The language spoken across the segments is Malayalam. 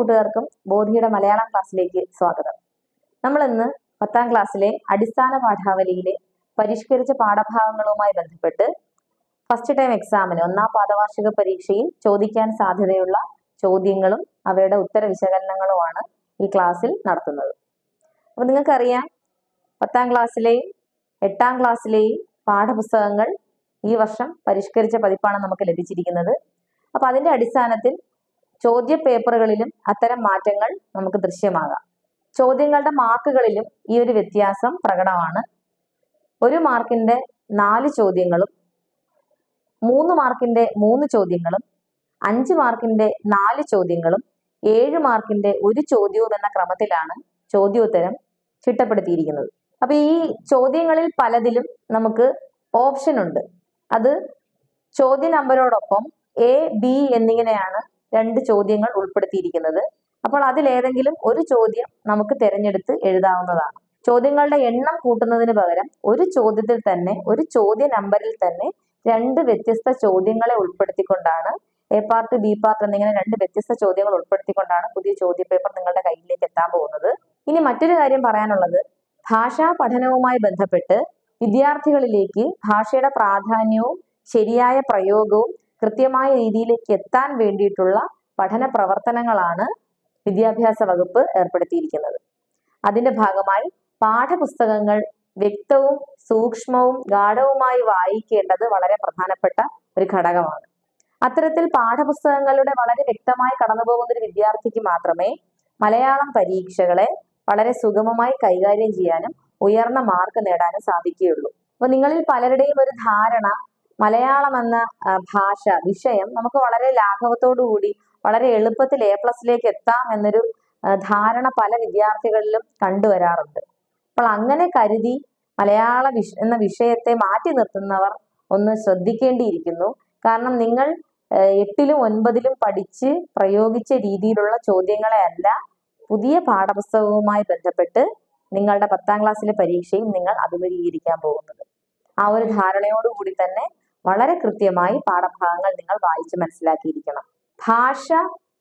കൂട്ടുകാർക്കും ബോധിയുടെ മലയാളം ക്ലാസ്സിലേക്ക് സ്വാഗതം. നമ്മൾ ഇന്ന് 10ാം ക്ലാസ്സിലെ അടിസ്ഥാന പാഠാവലിയിലെ പരിഷ്കരിച്ച പാഠഭാഗങ്ങളുമായി ബന്ധപ്പെട്ട് ഫസ്റ്റ് ടൈം എക്സാമിന് 1ാം പാദവാർഷിക പരീക്ഷയിൽ ചോദിക്കാൻ സാധ്യതയുള്ള ചോദ്യങ്ങളും അവയുടെ ഉത്തര വിശകലനങ്ങളുമാണ് ഈ ക്ലാസ്സിൽ നടത്തുന്നത്. അപ്പൊ നിങ്ങൾക്കറിയാം, 10ാം ക്ലാസ്സിലെയും 8ാം ക്ലാസ്സിലെയും പാഠപുസ്തകങ്ങൾ ഈ വർഷം പരിഷ്കരിച്ച പതിപ്പാണ് നമുക്ക് ലഭിച്ചിരിക്കുന്നത്. അപ്പൊ അതിന്റെ അടിസ്ഥാനത്തിൽ ചോദ്യ പേപ്പറുകളിലും അത്തരം മാറ്റങ്ങൾ നമുക്ക് ദൃശ്യമാകാം. ചോദ്യങ്ങളുടെ മാർക്കുകളിലും ഈ ഒരു വ്യത്യാസം പ്രകടമാണ്. 1 മാർക്കിന്റെ 4 ചോദ്യങ്ങളും 3 മാർക്കിന്റെ 3 ചോദ്യങ്ങളും 5 മാർക്കിന്റെ 4 ചോദ്യങ്ങളും 7 മാർക്കിന്റെ 1 ചോദ്യവും എന്ന ക്രമത്തിലാണ് ചോദ്യോത്തരം ചിട്ടപ്പെടുത്തിയിരിക്കുന്നത്. അപ്പൊ ഈ ചോദ്യങ്ങളിൽ പലതിലും നമുക്ക് ഓപ്ഷൻ ഉണ്ട്. അത് ചോദ്യ നമ്പരോടൊപ്പം A, B എന്നിങ്ങനെയാണ് 2 ചോദ്യങ്ങൾ ഉൾപ്പെടുത്തിയിരിക്കുന്നത്. അപ്പോൾ അതിലേതെങ്കിലും ഒരു ചോദ്യം നമുക്ക് തിരഞ്ഞെടുത്ത് എഴുതാവുന്നതാണ്. ചോദ്യങ്ങളുടെ എണ്ണം കൂട്ടുന്നതിന് പകരം ഒരു ചോദ്യത്തിൽ തന്നെ, ഒരു ചോദ്യ നമ്പറിൽ തന്നെ 2 വ്യത്യസ്ത ചോദ്യങ്ങളെ ഉൾപ്പെടുത്തിക്കൊണ്ടാണ്, A പാർട്ട് B പാർട്ട് എന്നിങ്ങനെ 2 വ്യത്യസ്ത ചോദ്യങ്ങൾ ഉൾപ്പെടുത്തിക്കൊണ്ടാണ് പുതിയ ചോദ്യ പേപ്പർ നിങ്ങളുടെ കയ്യിലേക്ക് എത്താൻ പോകുന്നത്. ഇനി മറ്റൊരു കാര്യം പറയാനുള്ളത്, ഭാഷാ പഠനവുമായി ബന്ധപ്പെട്ട് വിദ്യാർത്ഥികളിലേക്ക് ഭാഷയുടെ പ്രാധാന്യവും ശരിയായ പ്രയോഗവും കൃത്യമായ രീതിയിലേക്ക് എത്താൻ വേണ്ടിയിട്ടുള്ള പഠന പ്രവർത്തനങ്ങളാണ് വിദ്യാഭ്യാസ വകുപ്പ് ഏർപ്പെടുത്തിയിരിക്കുന്നത്. അതിന്റെ ഭാഗമായി പാഠപുസ്തകങ്ങൾ വ്യക്തവും സൂക്ഷ്മവും ഗാഢവുമായി വായിക്കേണ്ടത് വളരെ പ്രധാനപ്പെട്ട ഒരു ഘടകമാണ്. അത്തരത്തിൽ പാഠപുസ്തകങ്ങളുടെ വളരെ വ്യക്തമായി കടന്നുപോകുന്ന ഒരു വിദ്യാർത്ഥിക്ക് മാത്രമേ മലയാളം പരീക്ഷകളെ വളരെ സുഗമമായി കൈകാര്യം ചെയ്യാനും ഉയർന്ന മാർക്ക് നേടാനും സാധിക്കുകയുള്ളൂ. അപ്പൊ നിങ്ങളിൽ പലരുടെയും ഒരു ധാരണ, മലയാളം എന്ന ഭാഷ വിഷയം നമുക്ക് വളരെ ലാഘവത്തോടു കൂടി വളരെ എളുപ്പത്തിൽ A+ എത്താം എന്നൊരു ധാരണ പല വിദ്യാർത്ഥികളിലും കണ്ടുവരാറുണ്ട്. അപ്പോൾ അങ്ങനെ കരുതി മലയാള എന്ന വിഷയത്തെ മാറ്റി നിർത്തുന്നവർ ഒന്ന് ശ്രദ്ധിക്കേണ്ടിയിരിക്കുന്നു. കാരണം നിങ്ങൾ 8ലും 9ലും പഠിച്ച് പ്രയോഗിച്ച രീതിയിലുള്ള ചോദ്യങ്ങളെ അല്ല പുതിയ പാഠപുസ്തകവുമായി ബന്ധപ്പെട്ട് നിങ്ങളുടെ 10ാം ക്ലാസ്സിലെ പരീക്ഷയും നിങ്ങൾ അഭിമുഖീകരിക്കാൻ പോകുന്നത്. ആ ഒരു ധാരണയോടുകൂടി തന്നെ വളരെ കൃത്യമായി പാഠഭാഗങ്ങൾ നിങ്ങൾ വായിച്ച് മനസ്സിലാക്കിയിരിക്കണം. ഭാഷ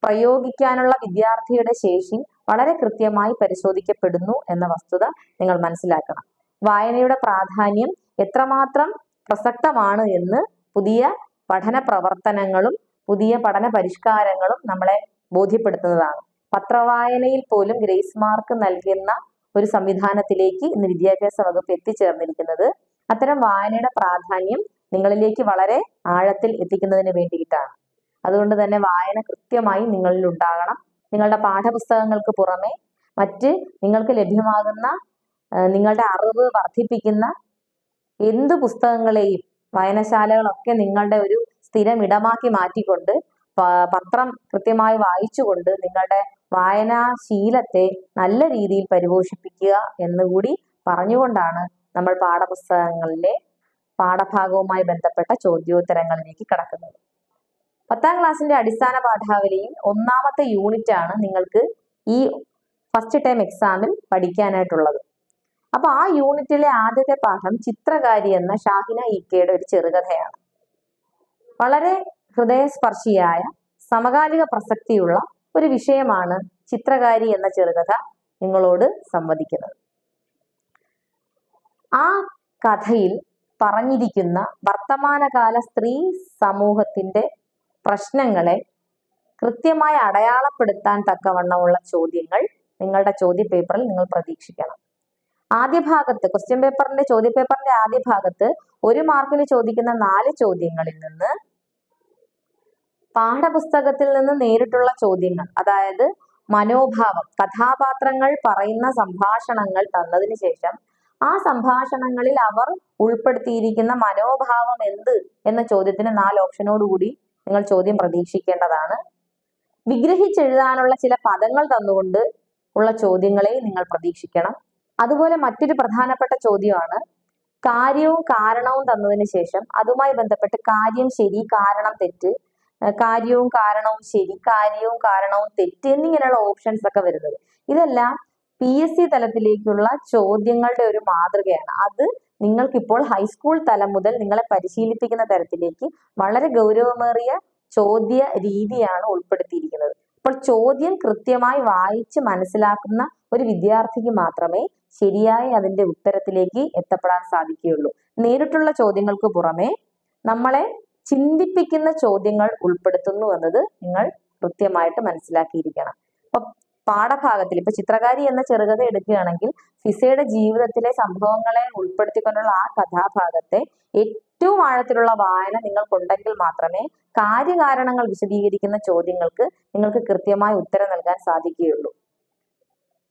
പ്രയോഗിക്കാനുള്ള വിദ്യാർത്ഥിയുടെ ശേഷി വളരെ കൃത്യമായി പരിശോധിക്കപ്പെടുന്നു എന്ന വസ്തുത നിങ്ങൾ മനസ്സിലാക്കണം. വായനയുടെ പ്രാധാന്യം എത്രമാത്രം പ്രസക്തമാണ് എന്ന് പുതിയ പഠന പ്രവർത്തനങ്ങളും പുതിയ പഠന പരിഷ്കാരങ്ങളും നമ്മളെ ബോധ്യപ്പെടുത്തുന്നതാണ്. പത്രവായനയിൽ പോലും ഗ്രേസ് മാർക്ക് നൽകുന്ന ഒരു സംവിധാനത്തിലേക്ക് ഇന്ന് വിദ്യാഭ്യാസ വകുപ്പ് എത്തിച്ചേർന്നിരിക്കുന്നത് അത്തരം വായനയുടെ പ്രാധാന്യം നിങ്ങളിലേക്ക് വളരെ ആഴത്തിൽ എത്തിക്കുന്നതിന് വേണ്ടിയിട്ടാണ്. അതുകൊണ്ട് തന്നെ വായന കൃത്യമായി നിങ്ങളിൽ ഉണ്ടാകണം. നിങ്ങളുടെ പാഠപുസ്തകങ്ങൾക്ക് പുറമെ മറ്റ് നിങ്ങൾക്ക് ലഭ്യമാകുന്ന നിങ്ങളുടെ അറിവ് വർദ്ധിപ്പിക്കുന്ന എന്ത് പുസ്തകങ്ങളെയും വായനശാലകളൊക്കെ നിങ്ങളുടെ ഒരു സ്ഥിരം ഇടമാക്കി മാറ്റിക്കൊണ്ട് പത്രം കൃത്യമായി വായിച്ചുകൊണ്ട് നിങ്ങളുടെ വായനാശീലത്തെ നല്ല രീതിയിൽ പരിപോഷിപ്പിക്കുക എന്നുകൂടി പറഞ്ഞുകൊണ്ടാണ് നമ്മൾ പാഠപുസ്തകങ്ങളിലെ പാഠഭാഗവുമായി ബന്ധപ്പെട്ട ചോദ്യോത്തരങ്ങളിലേക്ക് കടക്കുന്നത്. 10ാം ക്ലാസ്സിന്റെ അടിസ്ഥാന പാഠാവലിയിൽ 1ാമത്തെ യൂണിറ്റ് ആണ് നിങ്ങൾക്ക് ഈ ഫസ്റ്റ് ടൈം എക്സാമിൽ പഠിക്കാനായിട്ടുള്ളത്. അപ്പൊ ആ യൂണിറ്റിലെ ആദ്യത്തെ പാഠം ചിത്രകാരി എന്ന ഷാഹിന ഇക്കയുടെ ഒരു ചെറുകഥയാണ്. വളരെ ഹൃദയസ്പർശിയായ സമകാലിക പ്രസക്തിയുള്ള ഒരു വിഷയമാണ് ചിത്രകാരി എന്ന ചെറുകഥ നിങ്ങളോട് സംവദിക്കുന്നത്. ആ കഥയിൽ പറഞ്ഞിരിക്കുന്ന വർത്തമാനകാല സ്ത്രീ സമൂഹത്തിന്റെ പ്രശ്നങ്ങളെ കൃത്യമായി അടയാളപ്പെടുത്താൻ തക്കവണ്ണമുള്ള ചോദ്യങ്ങൾ നിങ്ങളുടെ ചോദ്യ പേപ്പറിൽ നിങ്ങൾ പ്രതീക്ഷിക്കണം. ആദ്യ ഭാഗത്ത് ക്വസ്റ്റ്യൻ പേപ്പറിന്റെ ചോദ്യ പേപ്പറിന്റെ ആദ്യ ഭാഗത്ത് 1 മാർക്കിന് ചോദിക്കുന്ന 4 ചോദ്യങ്ങളിൽ നിന്ന് പാഠപുസ്തകത്തിൽ നിന്ന് നേരിട്ടുള്ള ചോദ്യങ്ങൾ, അതായത് മനോഭാവം, കഥാപാത്രങ്ങൾ പറയുന്ന സംഭാഷണങ്ങൾ തന്നതിന് ശേഷം ആ സംഭാഷണങ്ങളിൽ അവർ ഉൾപ്പെടുത്തിയിരിക്കുന്ന മനോഭാവം എന്ത് എന്ന ചോദ്യത്തിന് 4 ഓപ്ഷനോടുകൂടി നിങ്ങൾ ചോദ്യം പ്രതീക്ഷിക്കേണ്ടതാണ്. വിഗ്രഹിച്ചെഴുതാനുള്ള ചില പദങ്ങൾ തന്നുകൊണ്ട് ഉള്ള ചോദ്യങ്ങളെ നിങ്ങൾ പ്രതീക്ഷിക്കണം. അതുപോലെ മറ്റൊരു പ്രധാനപ്പെട്ട ചോദ്യമാണ് കാര്യവും കാരണവും തന്നതിന് ശേഷം അതുമായി ബന്ധപ്പെട്ട് കാര്യം ശരി, കാരണം തെറ്റ്, കാര്യവും കാരണവും ശരി, കാര്യവും കാരണവും തെറ്റ് എന്നിങ്ങനെയുള്ള ഓപ്ഷൻസ് ഒക്കെ വരുന്നത്. ഇതെല്ലാം PSC തലത്തിലേക്കുള്ള ചോദ്യങ്ങളുടെ ഒരു മാതൃകയാണ്. അത് നിങ്ങൾക്കിപ്പോൾ ഹൈസ്കൂൾ തലം മുതൽ നിങ്ങളെ പരിശീലിപ്പിക്കുന്ന തരത്തിലേക്ക് വളരെ ഗൗരവമേറിയ ചോദ്യ രീതിയാണ് ഉൾപ്പെടുത്തിയിരിക്കുന്നത്. അപ്പോൾ ചോദ്യം കൃത്യമായി വായിച്ച് മനസ്സിലാക്കുന്ന ഒരു വിദ്യാർത്ഥിക്ക് മാത്രമേ ശരിയായി അതിന്റെ ഉത്തരത്തിലേക്ക് എത്തപ്പെടാൻ സാധിക്കുകയുള്ളൂ. നേരിട്ടുള്ള ചോദ്യങ്ങൾക്ക് പുറമെ നമ്മളെ ചിന്തിപ്പിക്കുന്ന ചോദ്യങ്ങൾ ഉൾപ്പെടുത്തുന്നു എന്നത് നിങ്ങൾ കൃത്യമായിട്ട് മനസ്സിലാക്കിയിരിക്കണം. അപ്പൊ പാഠഭാഗത്തിൽ ഇപ്പൊ ചിത്രകാരി എന്ന ചെറുകഥ എടുക്കുകയാണെങ്കിൽ ഫിസയുടെ ജീവിതത്തിലെ സംഭവങ്ങളെ ഉൾപ്പെടുത്തിക്കൊണ്ടുള്ള ആ കഥാഭാഗത്തെ ഏറ്റവും ആഴത്തിലുള്ള വായന നിങ്ങൾക്കുണ്ടെങ്കിൽ മാത്രമേ കാര്യകാരണങ്ങൾ വിശദീകരിക്കുന്ന ചോദ്യങ്ങൾക്ക് നിങ്ങൾക്ക് കൃത്യമായ ഉത്തരം നൽകാൻ സാധിക്കുകയുള്ളൂ.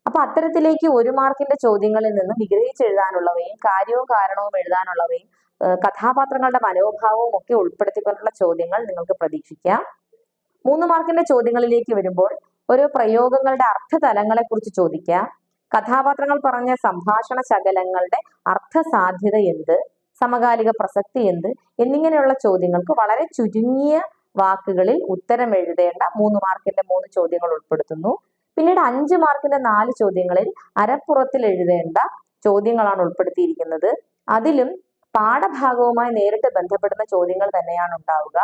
അപ്പൊ അത്തരത്തിലേക്ക് 1 മാർക്കിന്റെ ചോദ്യങ്ങളിൽ നിന്ന് വിഗ്രഹിച്ചെഴുതാനുള്ളവയും കാര്യവും കാരണവും എഴുതാനുള്ളവയും കഥാപാത്രങ്ങളുടെ മനോഭാവവും ഒക്കെ ഉൾപ്പെടുത്തിക്കൊണ്ടുള്ള ചോദ്യങ്ങൾ നിങ്ങൾക്ക് പ്രതീക്ഷിക്കാം. 3 മാർക്കിന്റെ ചോദ്യങ്ങളിലേക്ക് വരുമ്പോൾ ഓരോ പ്രയോഗങ്ങളുടെ അർത്ഥതലങ്ങളെ കുറിച്ച് ചോദിക്കാം. കഥാപാത്രങ്ങൾ പറഞ്ഞ സംഭാഷണ ശകലങ്ങളുടെ അർത്ഥസാധ്യത എന്ത്, സമകാലിക പ്രസക്തി എന്ത് എന്നിങ്ങനെയുള്ള ചോദ്യങ്ങൾക്ക് വളരെ ചുരുങ്ങിയ വാക്കുകളിൽ ഉത്തരം എഴുതേണ്ട 3 മാർക്കിന്റെ 3 ചോദ്യങ്ങൾ ഉൾപ്പെടുത്തുന്നു. പിന്നീട് 5 മാർക്കിന്റെ 4 ചോദ്യങ്ങളിൽ അരപ്പുറത്തിൽ എഴുതേണ്ട ചോദ്യങ്ങളാണ് ഉൾപ്പെടുത്തിയിരിക്കുന്നത്. അതിലും പാഠഭാഗവുമായി നേരിട്ട് ബന്ധപ്പെടുന്ന ചോദ്യങ്ങൾ തന്നെയാണ് ഉണ്ടാവുക.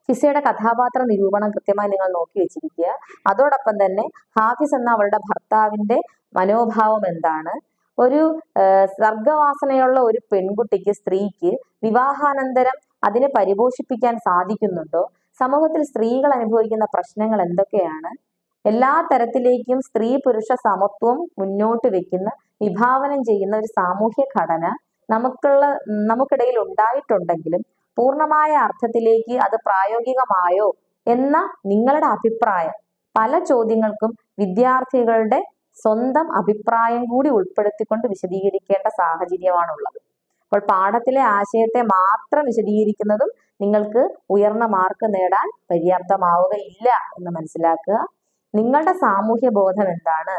ഫിസയുടെ കഥാപാത്ര നിരൂപണം കൃത്യമായി നിങ്ങൾ നോക്കി വെച്ചിരിക്കുക. അതോടൊപ്പം തന്നെ ഹാഫിസ് എന്ന അവളുടെ ഭർത്താവിന്റെ മനോഭാവം എന്താണ്, ഒരു സർഗവാസനയുള്ള ഒരു പെൺകുട്ടിക്ക്, സ്ത്രീക്ക് വിവാഹാനന്തരം അതിനെ പരിപോഷിപ്പിക്കാൻ സാധിക്കുന്നുണ്ടോ, സമൂഹത്തിൽ സ്ത്രീകൾ അനുഭവിക്കുന്ന പ്രശ്നങ്ങൾ എന്തൊക്കെയാണ്, എല്ലാ തരത്തിലേക്കും സ്ത്രീ പുരുഷ സമത്വം മുന്നോട്ട് വെക്കുന്ന വിഭാവനം ചെയ്യുന്ന ഒരു സാമൂഹ്യ ഘടന നമുക്കിടയിൽ ഉണ്ടായിട്ടുണ്ടെങ്കിലും പൂർണ്ണമായ അർത്ഥത്തിലേക്ക് അത് പ്രായോഗികമായോ എന്ന നിങ്ങളുടെ അഭിപ്രായം, പല ചോദ്യങ്ങൾക്കും വിദ്യാർത്ഥികളുടെ സ്വന്തം അഭിപ്രായം കൂടി ഉൾപ്പെടുത്തിക്കൊണ്ട് വിശദീകരിക്കേണ്ട സാഹചര്യമാണുള്ളത്. അപ്പോൾ പാഠത്തിലെ ആശയത്തെ മാത്രം വിശദീകരിക്കുന്നതും നിങ്ങൾക്ക് ഉയർന്ന മാർക്ക് നേടാൻ പര്യാപ്തമാവുകയില്ല എന്ന് മനസ്സിലാക്കുക. നിങ്ങളുടെ സാമൂഹ്യ ബോധം എന്താണ്,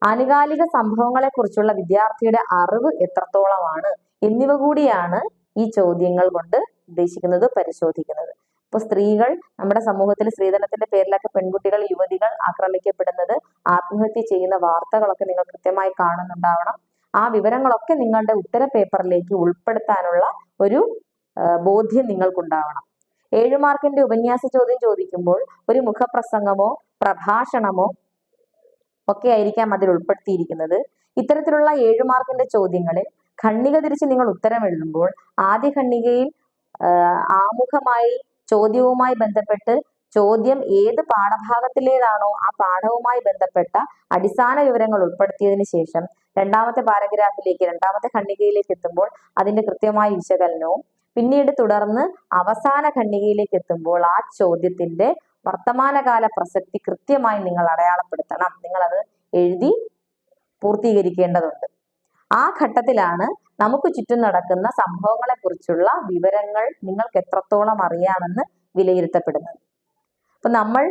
ആനുകാലിക സംഭവങ്ങളെ കുറിച്ചുള്ള വിദ്യാർത്ഥിയുടെ അറിവ് എത്രത്തോളമാണ് എന്നിവ കൂടിയാണ് ഈ ചോദ്യങ്ങൾ കൊണ്ട് ഉദ്ദേശിക്കുന്നത്, പരിശോധിക്കുന്നത്. ഇപ്പൊ സ്ത്രീകൾ, നമ്മുടെ സമൂഹത്തിൽ സ്ത്രീധനത്തിന്റെ പേരിലൊക്കെ പെൺകുട്ടികൾ, യുവതികൾ ആക്രമിക്കപ്പെടുന്നത്, ആത്മഹത്യ ചെയ്യുന്ന വാർത്തകളൊക്കെ നിങ്ങൾ കൃത്യമായി കാണുന്നുണ്ടാവണം. ആ വിവരങ്ങളൊക്കെ നിങ്ങളുടെ ഉത്തര പേപ്പറിലേക്ക് ഉൾപ്പെടുത്താനുള്ള ഒരു ബോധ്യം നിങ്ങൾക്കുണ്ടാവണം. 7 മാർക്കിന്റെ ഉപന്യാസ ചോദ്യം ചോദിക്കുമ്പോൾ ഒരു മുഖപ്രസംഗമോ പ്രഭാഷണമോ ഒക്കെ ആയിരിക്കാം അതിൽ ഉൾപ്പെടുത്തിയിരിക്കുന്നത്. ഇത്തരത്തിലുള്ള 7 മാർക്കിന്റെ ചോദ്യങ്ങളിൽ ഖണ്ഡിക തിരിച്ച് നിങ്ങൾ ഉത്തരം എഴുതുമ്പോൾ ആദ്യ ഖണ്ഡികയിൽ ആമുഖമായി ചോദ്യവുമായി ബന്ധപ്പെട്ട് ചോദ്യം ഏത് പാഠഭാഗത്തിലേതാണോ ആ പാഠവുമായി ബന്ധപ്പെട്ട അടിസ്ഥാന വിവരങ്ങൾ ഉൾപ്പെടുത്തിയതിനു ശേഷം രണ്ടാമത്തെ പാരഗ്രാഫിലേക്ക്, രണ്ടാമത്തെ ഖണ്ഡികയിലേക്ക് എത്തുമ്പോൾ അതിന്റെ കൃത്യമായ വിശകലനവും, പിന്നീട് തുടർന്ന് അവസാന ഖണ്ഡികയിലേക്ക് എത്തുമ്പോൾ ആ ചോദ്യത്തിന്റെ വർത്തമാനകാല പ്രസക്തി കൃത്യമായി നിങ്ങൾ അടയാളപ്പെടുത്തണം. നിങ്ങൾ അത് എഴുതി പൂർത്തീകരിക്കേണ്ടതുണ്ട്. ആ ഘട്ടത്തിലാണ് നമുക്ക് ചുറ്റും നടക്കുന്ന സംഭവങ്ങളെ കുറിച്ചുള്ള വിവരങ്ങൾ നിങ്ങൾക്ക് എത്രത്തോളം അറിയാമെന്ന് വിലയിരുത്തപ്പെടുന്നത്. അപ്പൊ നമ്മൾ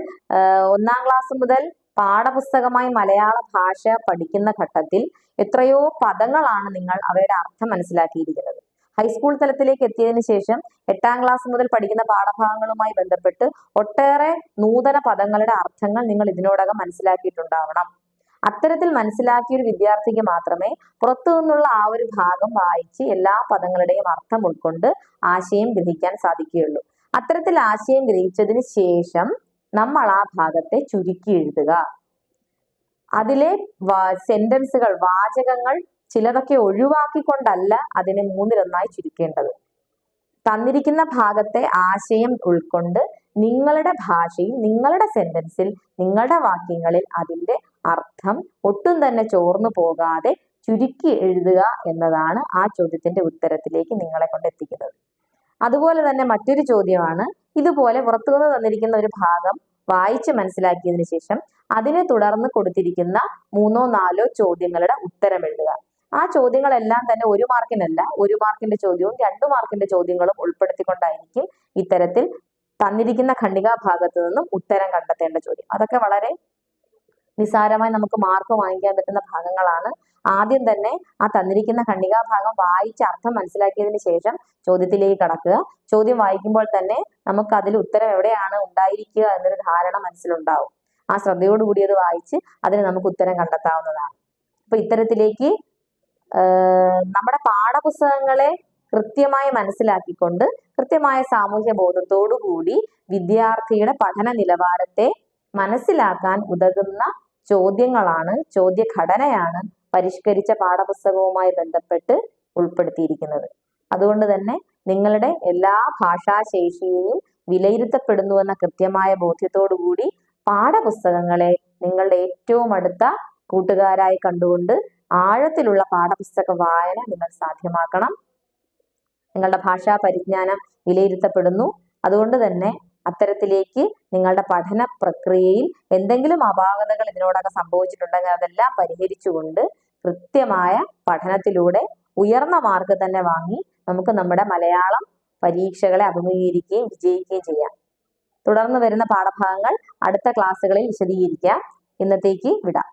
1-ാം ക്ലാസ് മുതൽ പാഠപുസ്തകമായി മലയാള ഭാഷ പഠിക്കുന്ന ഘട്ടത്തിൽ എത്രയോ പദങ്ങളാണ് നിങ്ങൾ അവയുടെ അർത്ഥം മനസ്സിലാക്കിയിരിക്കുന്നത്. ഹൈസ്കൂൾ തലത്തിലേക്ക് എത്തിയതിനു ശേഷം 8-ാം ക്ലാസ് മുതൽ പഠിക്കുന്ന പാഠഭാഗങ്ങളുമായി ബന്ധപ്പെട്ട് ഒട്ടേറെ നൂതന പദങ്ങളുടെ അർത്ഥങ്ങൾ നിങ്ങൾ ഇതിനോടകം മനസ്സിലാക്കിയിട്ടുണ്ടാവണം. അത്തരത്തിൽ മനസ്സിലാക്കിയ ഒരു വിദ്യാർത്ഥിക്ക് മാത്രമേ പുറത്തു നിന്നുള്ള ആ ഒരു ഭാഗം വായിച്ച് എല്ലാ പദങ്ങളുടെയും അർത്ഥം ഉൾക്കൊണ്ട് ആശയം ഗ്രഹിക്കാൻ സാധിക്കുകയുള്ളൂ. അത്തരത്തിൽ ആശയം ഗ്രഹിച്ചതിന് ശേഷം നമ്മൾ ആ ഭാഗത്തെ ചുരുക്കി എഴുതുക. അതിലെ സെന്റൻസുകൾ, വാചകങ്ങൾ ചിലതൊക്കെ ഒഴിവാക്കിക്കൊണ്ടല്ല അതിനെ 3-1 ചുരുക്കേണ്ടത്. തന്നിരിക്കുന്ന ഭാഗത്തെ ആശയം ഉൾക്കൊണ്ട് നിങ്ങളുടെ ഭാഷയിൽ, നിങ്ങളുടെ സെന്റൻസിൽ, നിങ്ങളുടെ വാക്യങ്ങളിൽ അതിന്റെ അർത്ഥം ഒട്ടും തന്നെ ചോർന്നു പോകാതെ ചുരുക്കി എഴുതുക എന്നതാണ് ആ ചോദ്യത്തിന്റെ ഉത്തരത്തിലേക്ക് നിങ്ങളെ കൊണ്ട് എത്തിക്കുന്നത്. അതുപോലെ തന്നെ മറ്റൊരു ചോദ്യമാണ്, ഇതുപോലെ പുറത്തുനിന്ന് തന്നിരിക്കുന്ന ഒരു ഭാഗം വായിച്ച് മനസ്സിലാക്കിയതിനു ശേഷം അതിനെ തുടർന്ന് കൊടുത്തിരിക്കുന്ന 3-4 ചോദ്യങ്ങളുടെ ഉത്തരം എഴുതുക. ആ ചോദ്യങ്ങളെല്ലാം തന്നെ 1 മാർക്കിനല്ല, 1 മാർക്കിന്റെ ചോദ്യവും 2 മാർക്കിന്റെ ചോദ്യങ്ങളും ഉൾപ്പെടുത്തിക്കൊണ്ടായിരിക്കും ഇത്തരത്തിൽ തന്നിരിക്കുന്ന ഖണ്ഡികാ ഭാഗത്ത് നിന്നും ഉത്തരം കണ്ടെത്തേണ്ട ചോദ്യം. അതൊക്കെ വളരെ നിസ്സാരമായി നമുക്ക് മാർക്ക് വാങ്ങിക്കാൻ പറ്റുന്ന ഭാഗങ്ങളാണ്. ആദ്യം തന്നെ ആ തന്നിരിക്കുന്ന ഖണ്ഡികാ ഭാഗം വായിച്ച് അർത്ഥം മനസ്സിലാക്കിയതിന് ശേഷം ചോദ്യത്തിലേക്ക് കടക്കുക. ചോദ്യം വായിക്കുമ്പോൾ തന്നെ നമുക്ക് അതിൽ ഉത്തരം എവിടെയാണ് ഉണ്ടായിരിക്കുക എന്നൊരു ധാരണ മനസ്സിലുണ്ടാവും. ആ ശ്രദ്ധയോടുകൂടി അത് വായിച്ച് അതിന് നമുക്ക് ഉത്തരം കണ്ടെത്താവുന്നതാണ്. അപ്പൊ ഇത്തരത്തിലേക്ക് നമ്മുടെ പാഠപുസ്തകങ്ങളെ കൃത്യമായി മനസ്സിലാക്കിക്കൊണ്ട് കൃത്യമായ സാമൂഹ്യ ബോധത്തോടുകൂടി വിദ്യാർത്ഥിയുടെ പഠന നിലവാരത്തെ മനസ്സിലാക്കാൻ ഉതകുന്ന ചോദ്യങ്ങളാണ്, ചോദ്യഘടനയാണ് പരിഷ്കരിച്ച പാഠപുസ്തകവുമായി ബന്ധപ്പെട്ട് ഉൾപ്പെടുത്തിയിരിക്കുന്നത്. അതുകൊണ്ട് തന്നെ നിങ്ങളുടെ എല്ലാ ഭാഷാശേഷിയെയും വിലയിരുത്തപ്പെടുന്നുവെന്ന കൃത്യമായ ബോധ്യത്തോടുകൂടി പാഠപുസ്തകങ്ങളെ നിങ്ങളുടെ ഏറ്റവും അടുത്ത കൂട്ടുകാരായി കണ്ടുകൊണ്ട് ആഴത്തിലുള്ള പാഠപുസ്തക വായന നിങ്ങൾ സാധ്യമാക്കണം. നിങ്ങളുടെ ഭാഷാ പരിജ്ഞാനം വിലയിരുത്തപ്പെടുന്നു. അതുകൊണ്ട് തന്നെ അത്തരത്തിലേക്ക് നിങ്ങളുടെ പഠന പ്രക്രിയയിൽ എന്തെങ്കിലും അപാകതകൾ ഇതിനോടകം സംഭവിച്ചിട്ടുണ്ടെങ്കിൽ അതെല്ലാം പരിഹരിച്ചുകൊണ്ട് കൃത്യമായ പഠനത്തിലൂടെ ഉയർന്ന മാർക്ക് തന്നെ വാങ്ങി നമുക്ക് നമ്മുടെ മലയാളം പരീക്ഷകളെ അഭിമുഖീകരിക്കുകയും വിജയിക്കുകയും ചെയ്യാം. തുടർന്ന് വരുന്ന പാഠഭാഗങ്ങൾ അടുത്ത ക്ലാസ്സുകളിൽ വിശദീകരിക്കാം. ഇന്നത്തേക്ക് വിടാം.